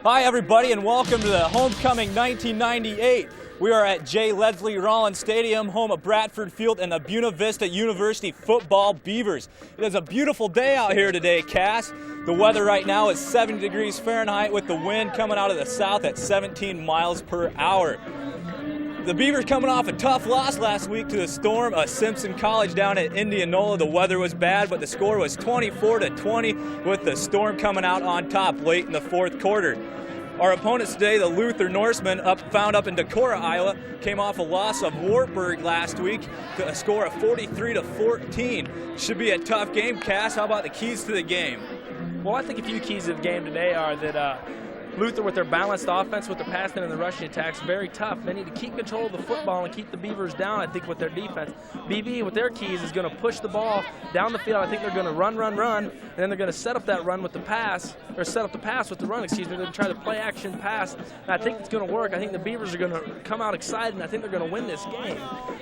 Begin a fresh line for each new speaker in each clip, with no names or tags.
Hi everybody and welcome to the Homecoming 1998. We are at J. Leslie Rollins Stadium, home of Bradford Field and the Buena Vista University football Beavers. It is a beautiful day out here today, Cass. The weather right now is 70 degrees Fahrenheit with the wind coming out of the south at 17 miles per hour. The Beavers coming off a tough loss last week to the Storm, Simpson College down at Indianola. The weather was bad, but the score was 24-20 with the Storm coming out on top late in the fourth quarter. Our opponents today, the Luther Norsemen, found up in Decorah, Iowa, came off a loss of Wartburg last week to a score of 43-14. Should be a tough game. Cass, how about the keys to the game?
Well, I think a few keys to the game today are that Luther, with their balanced offense, with the passing and the rushing attacks, very tough. They need to keep control of the football and keep the Beavers down, I think, with their defense. BV, with their keys, is going to push the ball down the field. I think they're going to run, and then they're going to set up that run with the pass, or set up the pass with the run, excuse me. They're going to try the play-action pass, and I think it's going to work. I think the Beavers are going to come out excited, and I think they're going to win this game.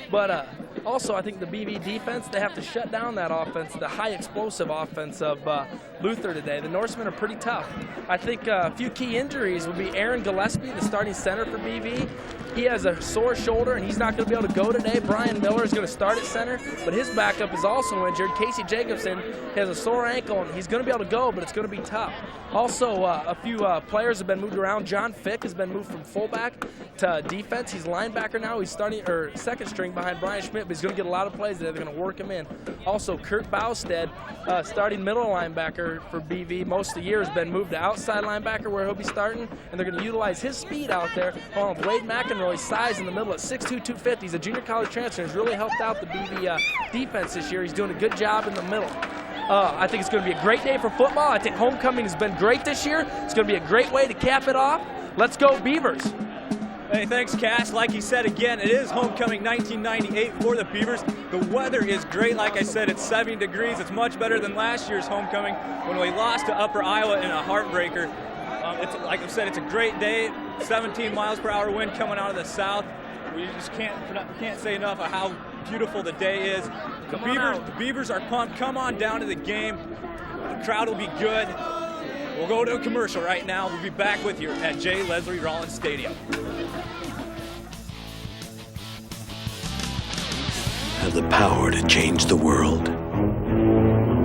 But also, I think the BV defense, they have to shut down that offense, the high explosive offense of Luther today. The Norsemen are pretty tough. I think a few key injuries will be Aaron Gillespie, the starting center for BV. He has a sore shoulder, and he's not going to be able to go today. Brian Miller is going to start at center, but his backup is also injured. Casey Jacobson has a sore ankle, and he's going to be able to go, but it's going to be tough. Also, a few players have been moved around. John Fick has been moved from fullback to defense. He's linebacker now. He's starting second string behind Brian Schmidt, but he's going to get a lot of plays today. They're going to work him in. Also, Kurt Bowstead, starting middle linebacker for BV most of the year, has been moved to outside linebacker where he'll be starting, and they're going to utilize his speed out there along with Wade McEnroy's size in the middle at 6'2", 250. He's a junior college transfer and has really helped out the BV defense this year. He's doing a good job in the middle. I think it's going to be a great day for football. I think homecoming has been great this year. It's going to be a great way to cap it off. Let's go Beavers.
Hey, thanks, Cass. Like he said again, it is homecoming 1998 for the Beavers. The weather is great. Like I said, it's 70 degrees. It's much better than last year's homecoming when we lost to Upper Iowa in a heartbreaker. Like I said, it's a great day. 17 miles per hour wind coming out of the south. We just can't say enough of how beautiful the day is. The Beavers are pumped. Come on down to the game. The crowd will be good. We'll go to a commercial right now. We'll be back with you at J. Leslie Rollins Stadium.
Have the power to change the world.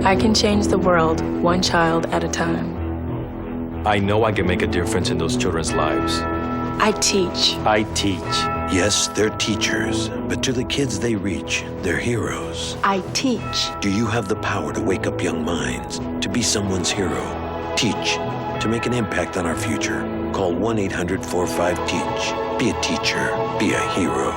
I can change the world one child at a time.
I know I can make a difference in those children's lives.
I teach.
I teach.
Yes, they're teachers, but to the kids they reach, they're heroes.
I teach.
Do you have the power to wake up young minds, to be someone's hero? Teach, to make an impact on our future. Call 1-800-45-TEACH. Be a teacher. Be a hero.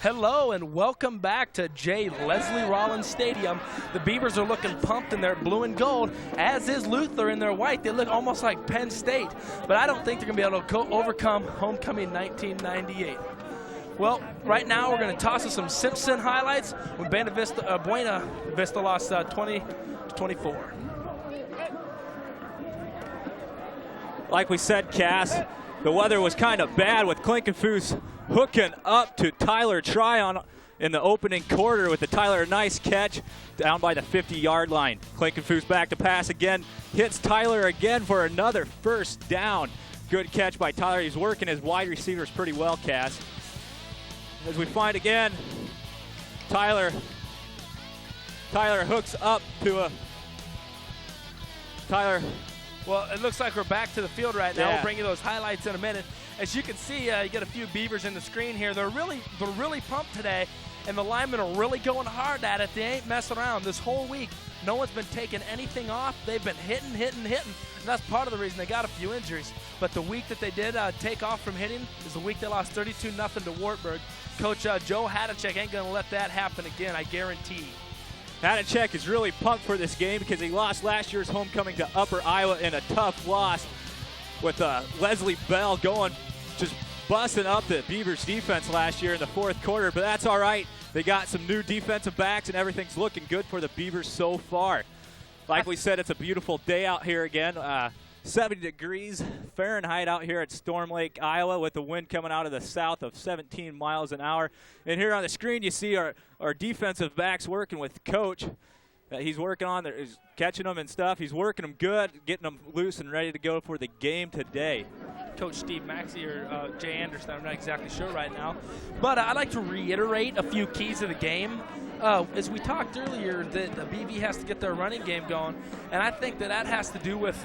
Hello and welcome back to J. Leslie Rollins Stadium. The Beavers are looking pumped in their blue and gold, as is Luther in their white. They look almost like Penn State, but I don't think they're going to be able to overcome homecoming 1998. Well, right now we're going to toss us some Simpson highlights when Buena Vista lost 20-24.
Like we said, Cass, the weather was kind of bad with Klinkenfuss hooking up to Tyler Tryon in the opening quarter with the Tyler nice catch down by the 50-yard line. Klinkenfuss back to pass again, hits Tyler again for another first down. Good catch by Tyler. He's working his wide receivers pretty well, Cass. as we find again, Tyler hooks up to a Tyler.
Well, it looks like we're back to the field right now.
Yeah.
We'll bring you those highlights in a minute. As you can see, you get a few Beavers in the screen here. They're really pumped today, and the linemen are really going hard at it. They ain't messing around. This whole week, no one's been taking anything off. They've been hitting. And that's part of the reason they got a few injuries. But the week that they did take off from hitting is the week they lost 32-0 to Wartburg. Coach Joe Hadacek ain't going to let that happen again, I guarantee.
Hadacek is really pumped for this game because he lost last year's homecoming to Upper Iowa in a tough loss with Leslie Bell just busting up the Beavers defense last year in the fourth quarter, but that's all right. They got some new defensive backs, and everything's looking good for the Beavers so far. Like we said, it's a beautiful day out here again. 70 degrees Fahrenheit out here at Storm Lake, Iowa, with the wind coming out of the south of 17 miles an hour. And here on the screen, you see our defensive backs working with Coach. He's working on, he's catching them and stuff. He's working them good, getting them loose and ready to go for the game today.
Coach Steve Maxey or Jay Anderson, I'm not exactly sure right now. But I'd like to reiterate a few keys of the game. As we talked earlier, the BV has to get their running game going, and I think that has to do with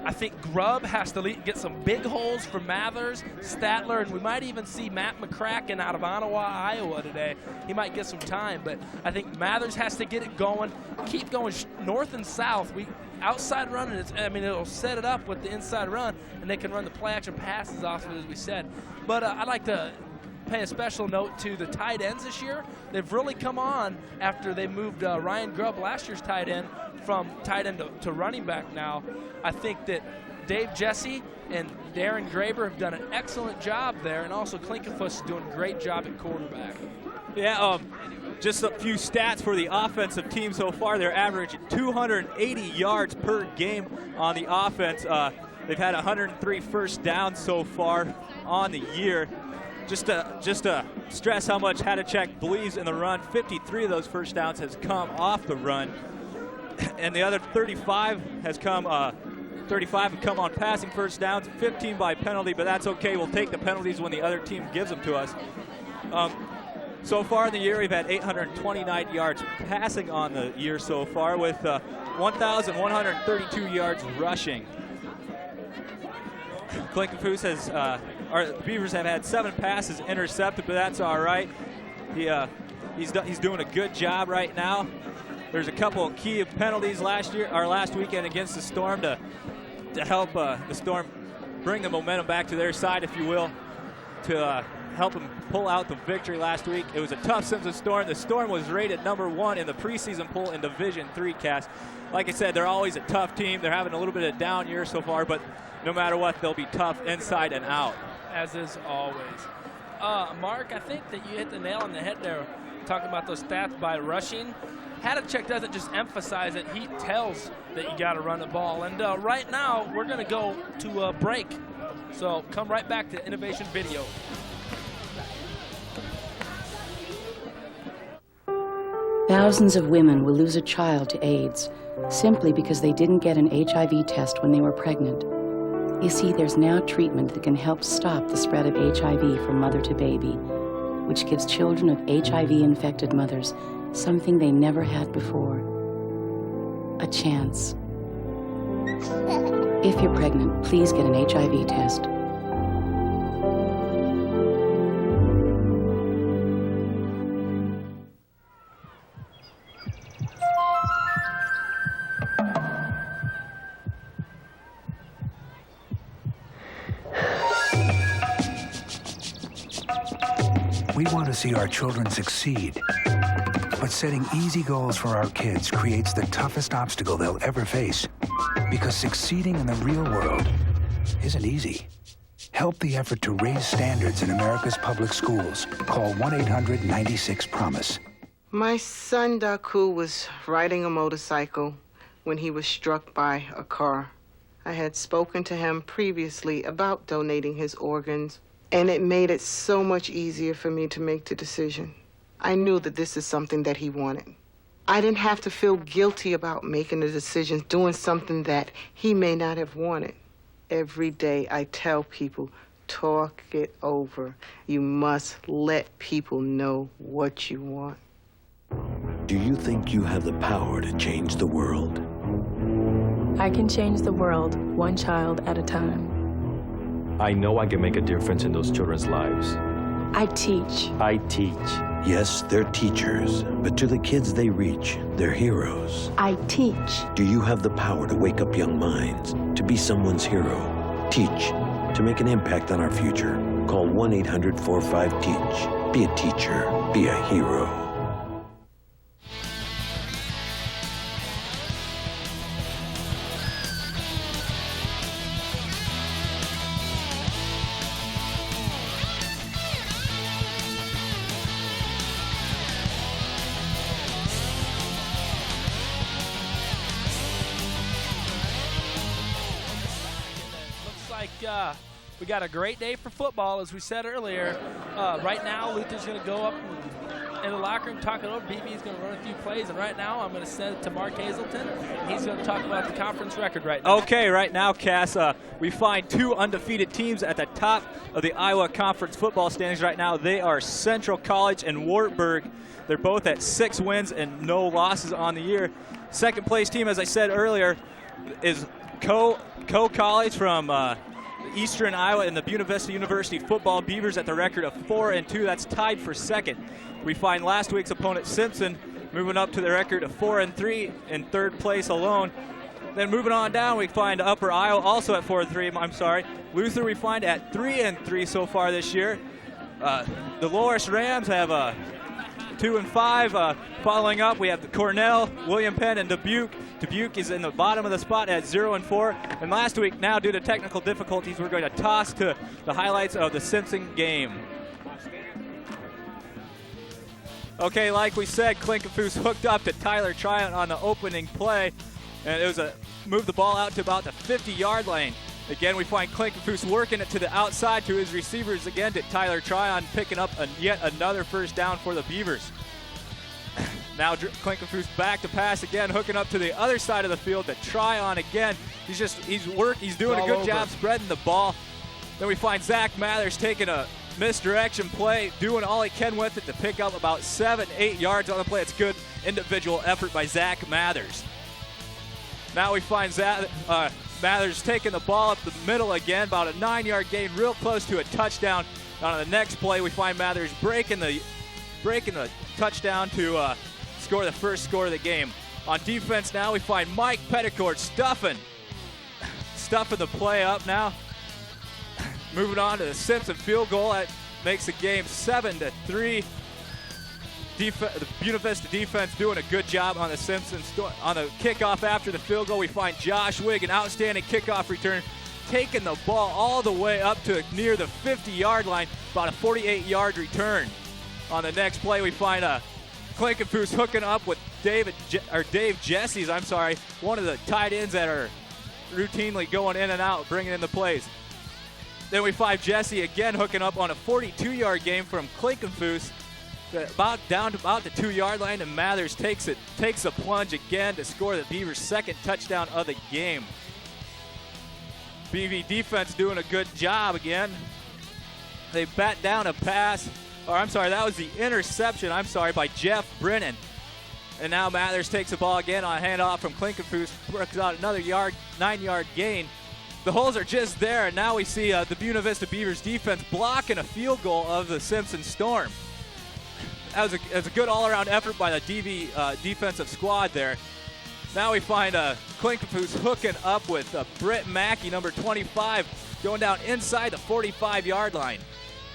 I think Grubb has to get some big holes for Mathers, Statler, and we might even see Matt McCracken out of Onawa, Iowa today. He might get some time, but I think Mathers has to get it going, keep going north and south. Outside running, it'll set it up with the inside run, and they can run the play action passes off of it, as we said. But I'd like to pay a special note to the tight ends this year. They've really come on after they moved Ryan Grubb, last year's tight end, from tight end to running back now. I think that Dave Jesse and Darren Graber have done an excellent job there, and also Klinkenfuss is doing a great job at quarterback.
Yeah, just a few stats for the offensive team so far. They're averaging 280 yards per game on the offense. They've had 103 first downs so far on the year. Just to stress how much Hadacek believes in the run, 53 of those first downs has come off the run, and the other 35 have come on passing first downs, 15 by penalty, but that's okay. We'll take the penalties when the other team gives them to us. So far in the year, we've had 829 yards passing on the year so far, with 1,132 yards rushing. Klinkenfuss has, the Beavers have had 7 passes intercepted, but that's all right. He's doing a good job right now. There's a couple of key penalties last weekend against the Storm to help the Storm bring the momentum back to their side, if you will, to help them pull out the victory last week. It was a tough Simpson Storm. The Storm was rated #1 in the preseason poll in Division III cast. Like I said, they're always a tough team. They're having a little bit of a down year so far, but no matter what, they'll be tough inside and out.
As is always. Mark, I think that you hit the nail on the head there, talking about those stats by rushing. Hadacek doesn't just emphasize it, he tells that you got to run the ball. And right now, we're going to go to a break. So come right back to Innovation Video.
Thousands of women will lose a child to AIDS simply because they didn't get an HIV test when they were pregnant. You see, there's now treatment that can help stop the spread of HIV from mother to baby, which gives children of HIV-infected mothers something they never had before: a chance. If you're pregnant, please get an HIV test.
We want to see our children succeed. But setting easy goals for our kids creates the toughest obstacle they'll ever face. Because succeeding in the real world isn't easy. Help the effort to raise standards in America's public schools. Call 1-800-96-PROMISE.
My son, Daku, was riding a motorcycle when he was struck by a car. I had spoken to him previously about donating his organs, and it made it so much easier for me to make the decision. I knew that this is something that he wanted. I didn't have to feel guilty about making a decision, doing something that he may not have wanted. Every day I tell people, talk it over. You must let people know what you want.
Do you think you have the power to change the world?
I can change the world one child at a time.
I know I can make a difference in those children's lives.
I teach.
I teach.
Yes, they're teachers, but to the kids they reach, they're heroes.
I teach.
Do you have the power to wake up young minds, to be someone's hero? Teach, to make an impact on our future. Call 1-800-45-TEACH. Be a teacher. Be a hero.
We got a great day for football, as we said earlier. Right now, Luther's going to go up in the locker room, talk it over. BB's going to run a few plays, and right now I'm going to send it to Mark Hazelton. He's going to talk about the conference record right now.
Okay, right now, Cass, we find two undefeated teams at the top of the Iowa Conference football standings right now. They are Central College and Wartburg. They're both at 6 wins and no losses on the year. Second place team, as I said earlier, is Co College from Eastern Iowa and the Buena Vista University football Beavers at the record of 4-2. That's tied for second. We find last week's opponent Simpson moving up to the record of 4-3 in third place alone. Then moving on down, we find Upper Iowa also at 4-3. Luther we find at 3-3 so far this year. The Loris Rams have 2-5. Following up, we have the Cornell, William Penn, and Dubuque. Dubuque is in the bottom of the spot at 0-4. And last week, now due to technical difficulties, we're going to toss to the highlights of the Simpson game. Okay, like we said, Klinkenfuss hooked up to Tyler Tryon on the opening play, and it was moved the ball out to about the 50-yard lane. Again, we find Klinkenfuss working it to the outside to his receivers again to Tyler Tryon, picking up yet another first down for the Beavers. Now Klinkenfuss back to pass again, hooking up to the other side of the field to Tryon again. He's doing a good job spreading the ball. Then we find Zach Mathers taking a misdirection play, doing all he can with it to pick up about 7-8 yards on the play. It's good individual effort by Zach Mathers. Now we find Mathers taking the ball up the middle again, about a 9-yard gain, real close to a touchdown. On the next play, we find Mathers breaking the touchdown to score the first score of the game. On defense now, we find Mike Petticourt stuffing the play up now. Moving on to the Simpson field goal. That makes the game 7-3. The Buena Vista defense doing a good job on the Simpsons. On the kickoff after the field goal, we find Josh Wigg, an outstanding kickoff return, taking the ball all the way up to near the 50-yard line, about a 48-yard return. On the next play, we find Klinkenfuss hooking up with Dave Jesse's, one of the tight ends that are routinely going in and out, bringing in the plays. Then we find Jesse again hooking up on a 42-yard gain from Klinkenfuss, down to about the 2-yard line, and Mathers takes a plunge again to score the Beavers' second touchdown of the game. BV defense doing a good job again. They bat down a pass, that was the interception, by Jeff Brennan. And now Mathers takes the ball again on a handoff from Klinkenfuss, works out another 9-yard gain. The holes are just there, and now we see the Buena Vista Beavers defense blocking a field goal of the Simpson Storm. That was a good all-around effort by the DV defensive squad there. Now we find Klinkenfuss hooking up with Britt Mackey, number 25, going down inside the 45-yard line.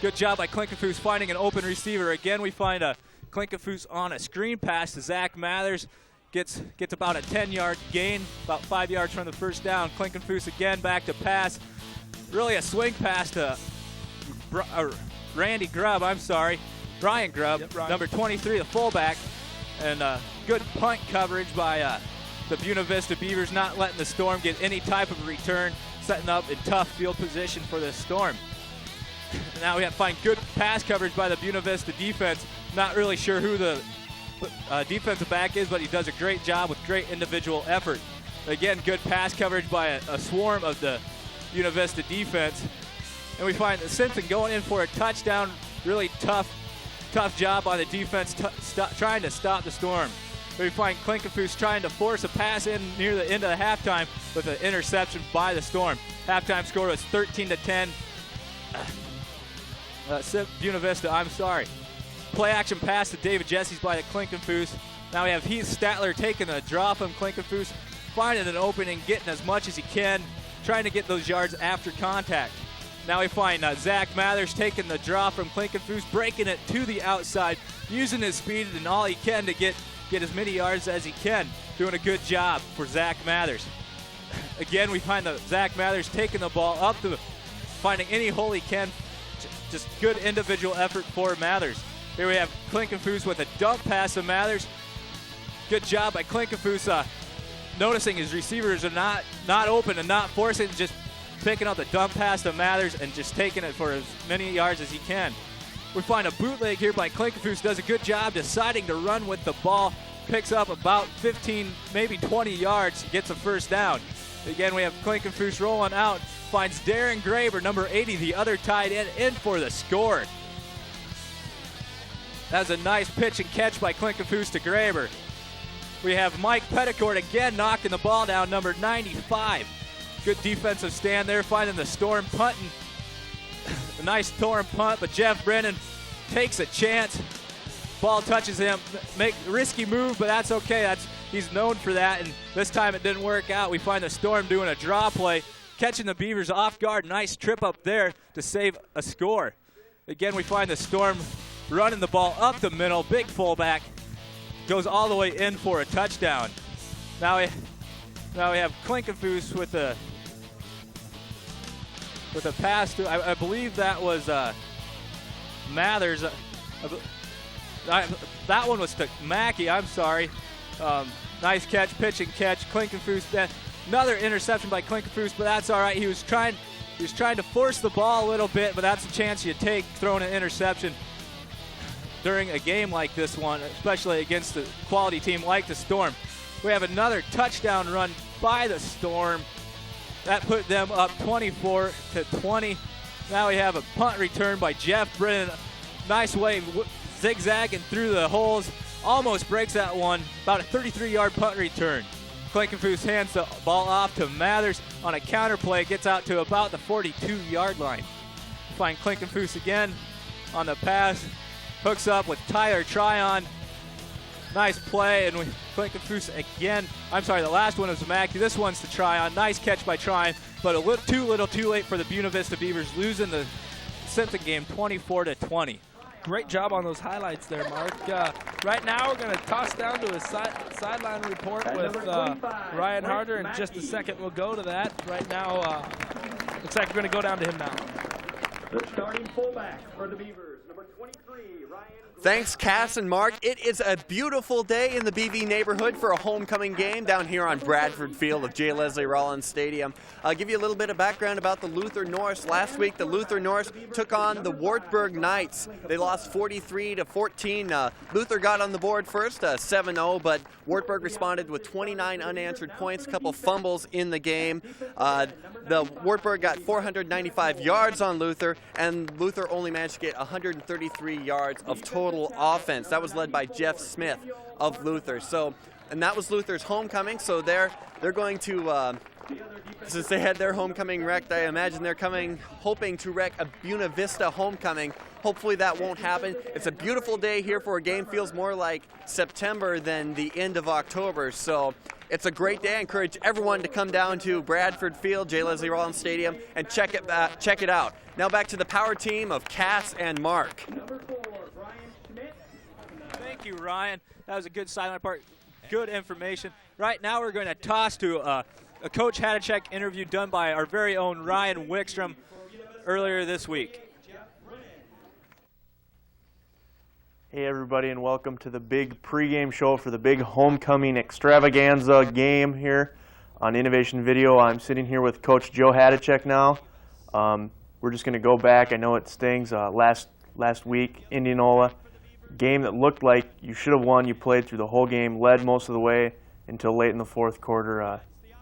Good job by Klinkenfuss finding an open receiver. Again, we find Klinkenfuss on a screen pass to Zach Mathers. Gets about a 10-yard gain, about 5 yards from the first down. Klinkenfuss again back to pass. Really a swing pass to Brian Grubb, number 23, the fullback. And good punt coverage by the Buena Vista Beavers, not letting the Storm get any type of return, setting up in tough field position for the Storm. Now we have to find good pass coverage by the Buena Vista defense. Not really sure who the defensive back is, but he does a great job with great individual effort. Again, good pass coverage by a swarm of the Buena Vista defense. And we find Simpson going in for a touchdown. Really tough job by the defense trying to stop the Storm. We find Klinkenfuss trying to force a pass in near the end of the halftime with an interception by the Storm. Halftime score was 13-10. Buena Vista, I'm sorry. Play action pass to David Jesse's by the Klinkenfuss. Now we have Heath Statler taking the draw from Klinkenfuss, finding an opening, getting as much as he can, trying to get those yards after contact. Now we find Zach Mathers taking the draw from Klinkenfuss, breaking it to the outside, using his speed and all he can to get as many yards as he can. Doing a good job for Zach Mathers. Again, we find Zach Mathers taking the ball up to finding any hole he can. Just good individual effort for Mathers. Here we have Klinkenfuss with a dump pass to Mathers. Good job by Klinkenfuss noticing his receivers are not open and not forcing, just picking up the dump pass to Mathers and just taking it for as many yards as he can. We find a bootleg here by Klinkenfuss, does a good job deciding to run with the ball, picks up about 15, maybe 20 yards, gets a first down. Again, we have Klinkenfuss rolling out, finds Darren Graber, number 80, the other tight end, in for the score. That was a nice pitch and catch by Klinkenfuss to Graber. We have Mike Petticourt again knocking the ball down, number 95. Good defensive stand there, finding the Storm punting. A nice Storm punt, but Jeff Brennan takes a chance. Ball touches him, make a risky move, but that's okay. He's known for that, and this time it didn't work out. We find the Storm doing a draw play, catching the Beavers off guard. Nice trip up there to save a score. Again, we find the Storm running the ball up the middle, big fullback, goes all the way in for a touchdown. Now we have Klinkenfuss with a pass to, I believe that was Mathers. That one was to Mackey, I'm sorry. Nice catch, pitch and catch. Klinkenfuss, another interception by Klinkenfuss, but that's all right. He was trying to force the ball a little bit, but that's a chance you take throwing an interception during a game like this one, especially against a quality team like the Storm. We have another touchdown run by the Storm. That put them up 24-20. Now we have a punt return by Jeff Brennan. Nice way, zigzagging through the holes. Almost breaks that one. About a 33-yard punt return. Klinkenfuss hands the ball off to Mathers on a counter play. Gets out to about the 42-yard line. Find Klinkenfuss again on the pass. Hooks up with Tyler Tryon. Nice play, and Klinkenfuss again. I'm sorry, the last one was Mackey. This one's to Tryon. Nice catch by Tryon, but a little too late for the Buena Vista Beavers, losing the Simpson game 24-20.
Great job on those highlights there, Mark. Right now, we're going to toss down to a sideline report with Ryan Harder. In just a second, we'll go to that. Right now, looks like we're going to go down to him now.
The starting fullback for the Beavers, number 23, Ryan.
Thanks, Cass and Mark. It is a beautiful day in the BV neighborhood for a homecoming game down here on Bradford Field of J. Leslie Rollins Stadium. I'll give you a little bit of background about the Luther Norse. Last week, the Luther Norse took on the Wartburg Knights. They lost 43-14. Luther got on the board first, 7-0, but Wartburg responded with 29 unanswered points, a couple fumbles in the game. The Wartburg got 495 yards on Luther, and Luther only managed to get 133 yards of total offense. That was led by Jeff Smith of Luther. And that was Luther's homecoming, so they're going to, since they had their homecoming wrecked, I imagine they're hoping to wreck a Buena Vista homecoming. Hopefully that won't happen. It's a beautiful day here for a game. Feels more like September than the end of October, so it's a great day. I encourage everyone to come down to Bradford Field, J. Leslie Rollins Stadium, and check it out. Now back to the power team of Cass and Mark.
Thank you, Ryan. That was a good sideline part. Good information. Right now we're going to toss to a Coach Hadachek interview done by our very own Ryan Wickstrom earlier this week.
Hey everybody, and welcome to the big pregame show for the big homecoming extravaganza game here on Innovation Video. I'm sitting here with Coach Joe Hadachek now. We're just going to go back. I know it stings. Last week, Indianola, game that looked like you should have won. You played through the whole game, led most of the way until late in the fourth quarter.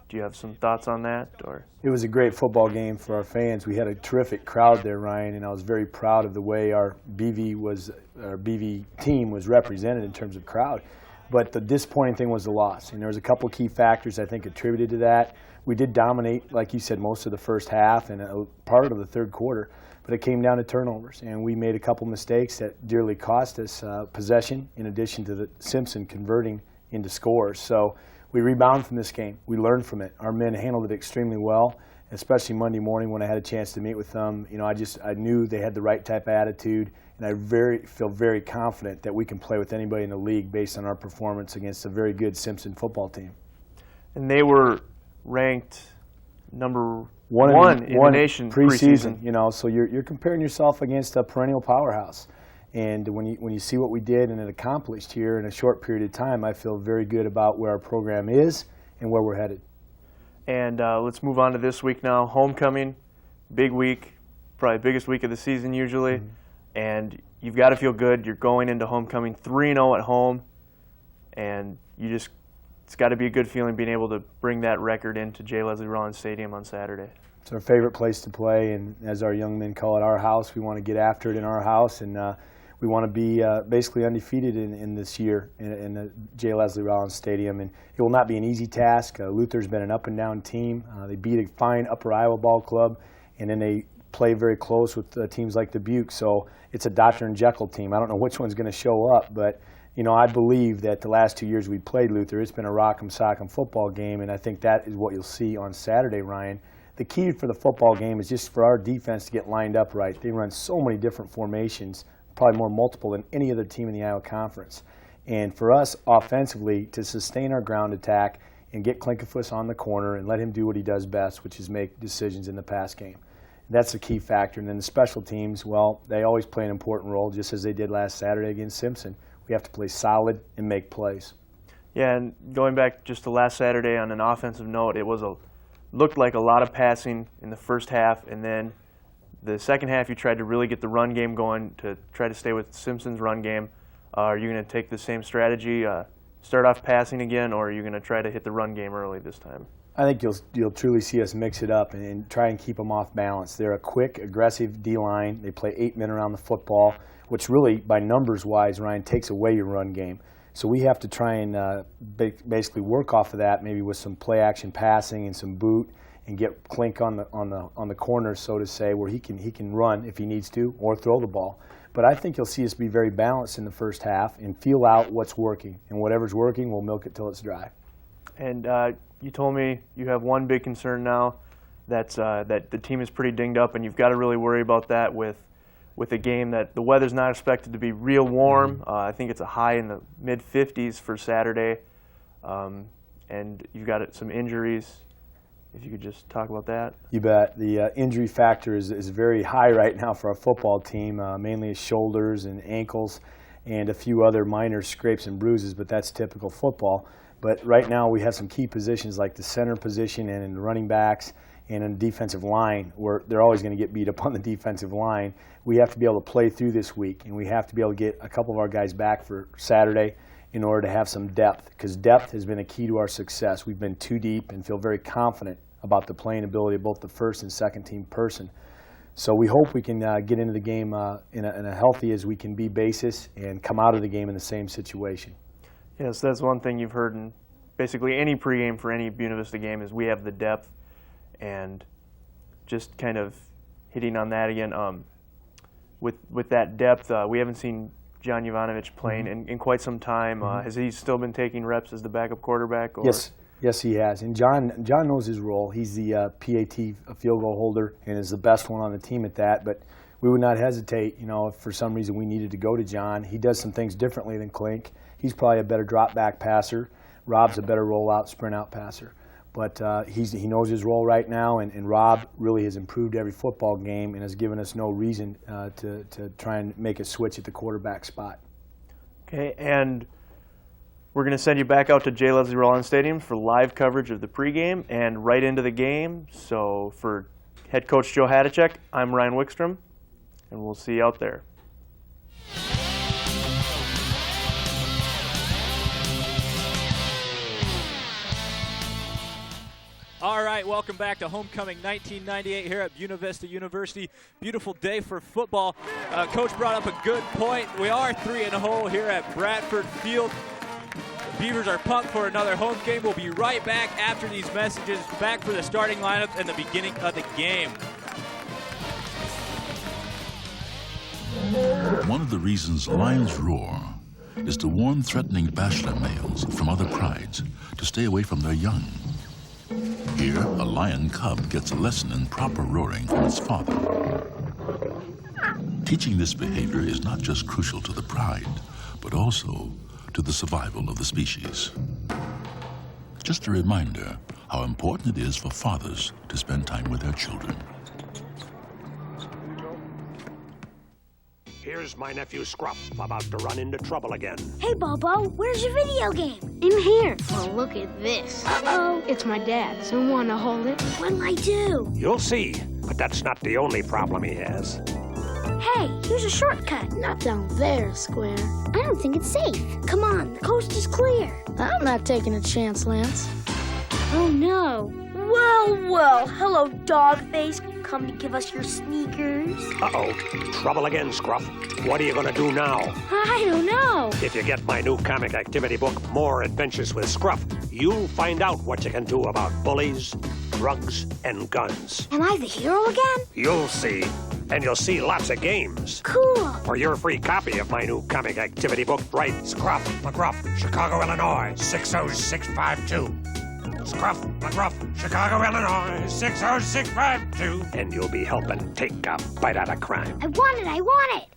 Do you have some thoughts on that? Or
It was a great football game for our fans. We had a terrific crowd there, Ryan, and I was very proud of the way our BV team was represented in terms of crowd. But the disappointing thing was the loss, and there was a couple key factors I think attributed to that. We did dominate, like you said, most of the first half and a part of the third quarter, but it came down to turnovers, and we made a couple mistakes that dearly cost us possession, in addition to the Simpson converting into scores. So we rebounded from this game. We learned from it. Our men handled it extremely well, especially Monday morning when I had a chance to meet with them. You know, I knew they had the right type of attitude, and I feel very confident that we can play with anybody in the league based on our performance against a very good Simpson football team.
And they were ranked number one in the nation preseason.
You know, so you're comparing yourself against a perennial powerhouse. And when you see what we did and it accomplished here in a short period of time, I feel very good about where our program is and where we're headed.
And let's move on to this week now. Homecoming, big week, probably biggest week of the season usually. Mm-hmm. And you've got to feel good. You're going into homecoming 3-0 at home, and it's got to be a good feeling being able to bring that record into J. Leslie Rollins Stadium on Saturday.
It's our favorite place to play, and as our young men call it, our house. We want to get after it in our house, and we want to be basically undefeated in this year in the J. Leslie Rollins Stadium. And it will not be an easy task. Luther's been an up-and-down team. They beat a fine Upper Iowa ball club, and then they play very close with teams like Dubuque. So it's a Dr. and Jekyll team. I don't know which one's going to show up, but you know, I believe that the last 2 years we played Luther, it's been a rock'em sock'em football game, and I think that is what you'll see on Saturday, Ryan. The key for the football game is just for our defense to get lined up right. They run so many different formations, probably more multiple than any other team in the Iowa Conference. And for us offensively to sustain our ground attack and get Klinkenfuss on the corner and let him do what he does best, which is make decisions in the pass game. That's a key factor. And then the special teams, well, they always play an important role, just as they did last Saturday against Simpson. We have to play solid and make plays.
Yeah, and going back just to last Saturday on an offensive note, it looked like a lot of passing in the first half, and then the second half you tried to really get the run game going to try to stay with Simpson's run game. Are you going to take the same strategy, start off passing again, or are you going to try to hit the run game early this time?
I think you'll truly see us mix it up and try and keep them off balance. They're a quick, aggressive D-line. They play 8 men around the football, which really, by numbers-wise, Ryan, takes away your run game. So we have to try and basically work off of that, maybe with some play-action passing and some boot, and get Klink on the corner, so to say, where he can run if he needs to or throw the ball. But I think you'll see us be very balanced in the first half and feel out what's working, and whatever's working, we'll milk it till it's dry.
And you told me you have one big concern now, that the team is pretty dinged up, and you've got to really worry about that with a game that the weather's not expected to be real warm. I think it's a high in the mid-50s for Saturday, and you've got some injuries. If you could just talk about that.
You bet. The injury factor is very high right now for our football team, mainly shoulders and ankles and a few other minor scrapes and bruises, but that's typical football. But right now we have some key positions like the center position and in the running backs and in the defensive line, where they're always going to get beat up on the defensive line. We have to be able to play through this week, and we have to be able to get a couple of our guys back for Saturday in order to have some depth, because depth has been a key to our success. We've been too deep and feel very confident about the playing ability of both the first and second team person. So we hope we can get into the game in a healthy as we can be basis and come out of the game in the same situation.
Yes, that's one thing you've heard in basically any pregame for any Buena Vista game is we have the depth, and just kind of hitting on that again, with that depth, we haven't seen John Jovanovic playing in quite some time. Has he still been taking reps as the backup quarterback? Or?
Yes, he has. And John knows his role. He's the PAT field goal holder and is the best one on the team at that. But we would not hesitate, if for some reason we needed to go to John. He does some things differently than Klink. He's probably a better drop back passer. Rob's a better rollout, sprint out passer. But he knows his role right now, and Rob really has improved every football game and has given us no reason to try and make a switch at the quarterback spot.
Okay, and we're going to send you back out to J. Leslie Rollins Stadium for live coverage of the pregame and right into the game. So for head coach Joe Hadacek, I'm Ryan Wickstrom, and we'll see you out there.
All right, welcome back to Homecoming 1998 here at Buena Vista University. Beautiful day for football. Coach brought up a good point. We are 3-0 here at Bradford Field. The Beavers are pumped for another home game. We'll be right back after these messages, back for the starting lineup and the beginning of the game.
One of the reasons lions roar is to warn threatening bachelor males from other prides to stay away from their young. Here, a lion cub gets a lesson in proper roaring from its father. Teaching this behavior is not just crucial to the pride, but also to the survival of the species. Just a reminder how important it is for fathers to spend time with their children.
Here's my nephew Scruff, about to run into trouble again.
Hey, Bobo, where's your video game? In here. Well, look at this. Uh-oh. It's my dad's. You want to hold it? What'll I do?
You'll see, but that's not the only problem he has.
Hey, here's a shortcut. Not down there, Square. I don't think it's safe. Come on, the coast is clear. I'm not taking a chance, Lance. Oh, no. Well, hello, Dogface. Come to give us your sneakers.
Uh-oh, trouble again, Scruff. What are you gonna do now?
I don't know.
If you get my new comic activity book, More Adventures with Scruff, you'll find out what you can do about bullies, drugs, and guns.
Am I the hero again?
You'll see. And you'll see lots of games.
Cool.
For your free copy of my new comic activity book, write Scruff McGruff, Chicago, Illinois, 60652. Scruff McGruff, Chicago, Illinois, 60652. And you'll be helping take a bite out of crime.
I want it, I want it.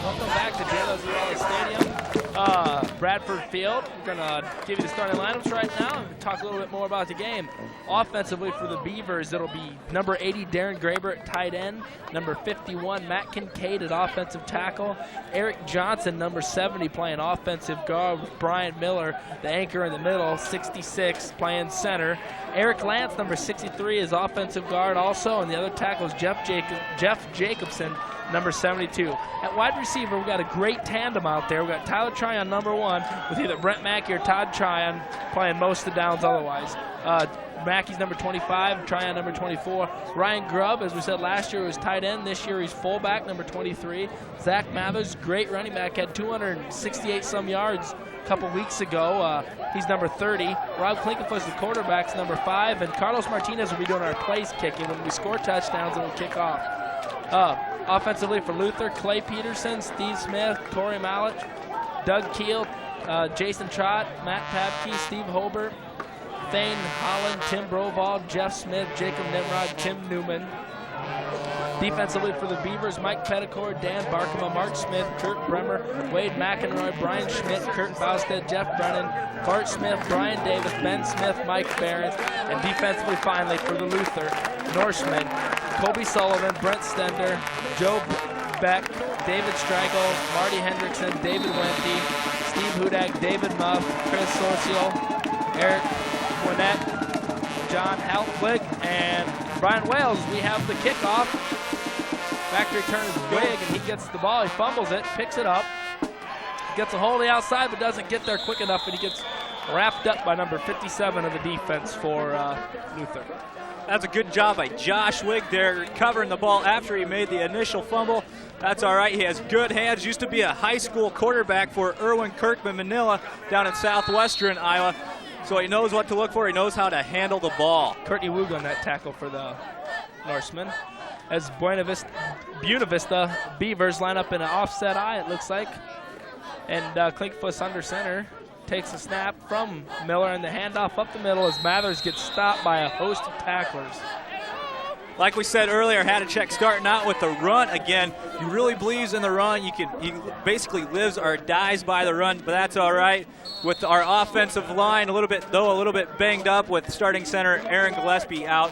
Welcome back to J. Leslie Raleigh Stadium, Bradford Field. We're going to give you the starting lineups right now and talk a little bit more about the game. Offensively for the Beavers, it'll be number 80, Darren Graber at tight end, number 51, Matt Kincaid at offensive tackle, Eric Johnson, number 70, playing offensive guard with Brian Miller, the anchor in the middle, 66, playing center. Eric Lance, number 63, is offensive guard also, and the other tackle is Jeff Jacobson, number 72. At wide receiver, we've got a great tandem out there. We've got Tyler Tryon, number 1, with either Brent Mackey or Todd Tryon playing most of the downs otherwise. Mackey's number 25, Tryon number 24. Ryan Grubb, as we said last year, was tight end. This year he's fullback, number 23. Zach Mathers, great running back, had 268-some yards a couple weeks ago. He's number 30. Rob Klinkenfuss, the quarterback's number 5. And Carlos Martinez will be doing our place kicking when we score touchdowns and we'll kick off. Offensively for Luther, Clay Peterson, Steve Smith, Corey Mallet, Doug Keel, Jason Trott, Matt Pabke, Steve Holbert, Thane Holland, Tim Broval, Jeff Smith, Jacob Nimrod, Tim Newman. Defensively for the Beavers, Mike Petticore, Dan Barkema, Mark Smith, Kurt Bremer, Wade McEnroy, Brian Schmidt, Kurt Bausted, Jeff Brennan, Bart Smith, Brian Davis, Ben Smith, Mike Barron, and defensively finally for the Luther, Norseman, Kobe Sullivan, Brent Stender, Joe Beck, David Stragel, Marty Hendrickson, David Wente, Steve Hudak, David Muff, Chris Sorciel, Eric Gwinnett, John Heltwig, and Brian Wales. We have the kickoff. Back to return is Wig, and he gets the ball. He fumbles it, picks it up, gets a hold of the outside, but doesn't get there quick enough, and he gets wrapped up by number 57 of the defense for Luther.
That's a good job by Josh Wig there, covering the ball after he made the initial fumble. That's all right. He has good hands. Used to be a high school quarterback for Irwin Kirkman Manila down in southwestern Iowa. So he knows what to look for. He knows how to handle the ball.
Courtney Woog on that tackle for the Norseman. As Buena Vista Beavers line up in an offset eye, it looks like. And Klinkfuss under center takes a snap from Miller, and the handoff up the middle as Mathers gets stopped by a host of tacklers.
Like we said earlier, Hadacek starting out with the run again. He really believes in the run. He basically lives or dies by the run, but that's all right. With our offensive line a little bit banged up with starting center Aaron Gillespie out,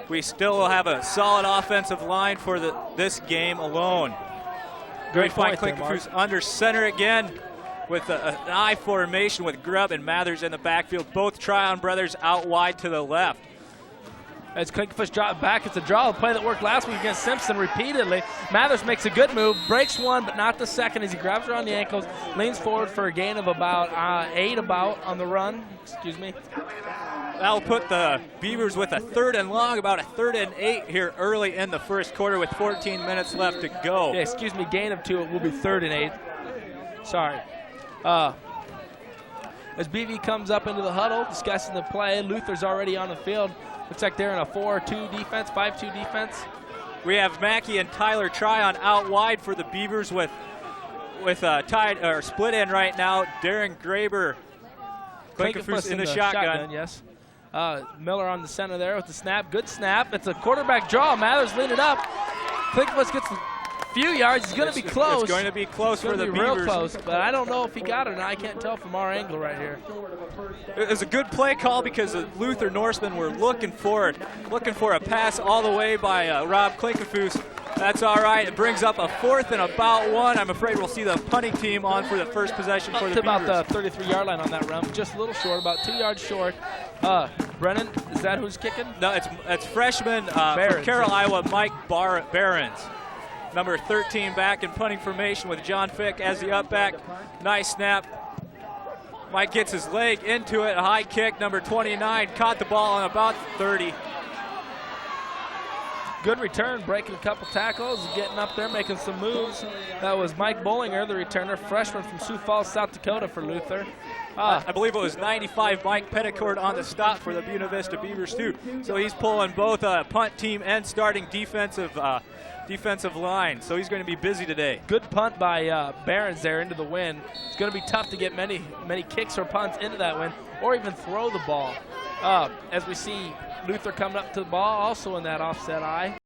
we still will have a solid offensive line for this game alone.
Great
find
point there,
Klinkfuss under center again with an I formation with Grubb and Mathers in the backfield. Both Tryon brothers out wide to the left.
As Klinkfish dropped back, it's a draw. A play that worked last week against Simpson repeatedly. Mathers makes a good move, breaks one, but not the second as he grabs her on the ankles, leans forward for a gain of about 8 on the run. Excuse me.
That'll put the Beavers with a 3rd and long, about a 3rd and 8 here early in the first quarter with 14 minutes left to go.
Yeah, excuse me, gain of 2. It will be 3rd and 8. Sorry. As BV comes up into the huddle, discussing the play, Luther's already on the field. Looks like they're in a 4-2 defense, 5-2 defense.
We have Mackey and Tyler Tryon out wide for the Beavers with tied or split in right now. Darren Graber, Klinkfish in the shotgun.
Yes. Miller on the center there with the snap. Good snap. It's a quarterback draw. Mathers leading up. Klinkfish gets a few yards. He's going to be close.
It's going to be close for the Beavers.
Real close, but I don't know if he got it, and I can't tell from our angle right here.
It was a good play call because the Luther Norsemen were looking for a pass all the way by Rob Klinkfish. That's all right. It brings up a 4th and about 1. I'm afraid we'll see the punting team on for the first possession for the Beavers.
About the 33-yard line on that run, just a little short, about 2 yards short. Brennan, is that who's kicking?
No, it's freshman from Carroll, Iowa, Mike Behrens. Number 13 back in punting formation with John Fick as the up back. Nice snap. Mike gets his leg into it. A high kick. Number 29 caught the ball on about 30.
Good return, breaking a couple tackles, getting up there, making some moves. That was Mike Bollinger, the returner, freshman from Sioux Falls, South Dakota for Luther.
I believe it was 95 Mike Petticord on the stop for the Buena Vista Beavers too. So he's pulling both punt team and starting defensive line. So he's going to be busy today.
Good punt by Behrens there into the wind. It's going to be tough to get many kicks or punts into that wind or even throw the ball. As we see Luther coming up to the ball, also in that offset eye.